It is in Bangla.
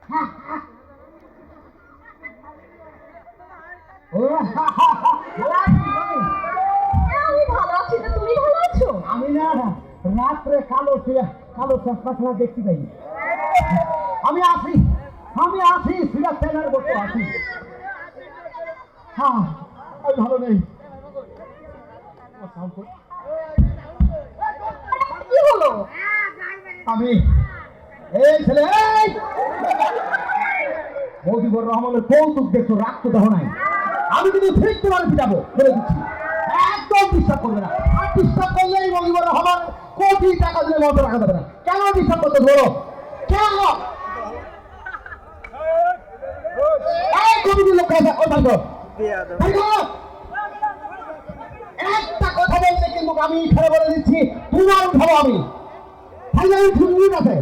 আমি ভালো আছি, তো তুমি ভালো আছো? আমি না রাত্রে কালো কালো চশমা দেখতে পাই। আমি আছি সিরাজ ট্রেনের বসে আছি। হ্যাঁ আমি ভালো নেই। কি হলো? আমি এই ছেলে মজিবুর রহমানের কৌতুক দেখছো, রাখতে দেহ নাই। আমি কিন্তু ঠিক তোমার পিটাবো বলে দিচ্ছি, একদম বিশ্বাস করবে না। আর বিশ্বাস করলে এই মজিবুর রহমান কোটি টাকা দিলে মতো রাখা যাবে না। কেন বিশ্বাস করতে ধরো? কেন এই কমিটির লোক একটা কথা বলতে কিন্তু আমি এখানে বলে দিচ্ছি, তোমার উঠাবো আমি। আছে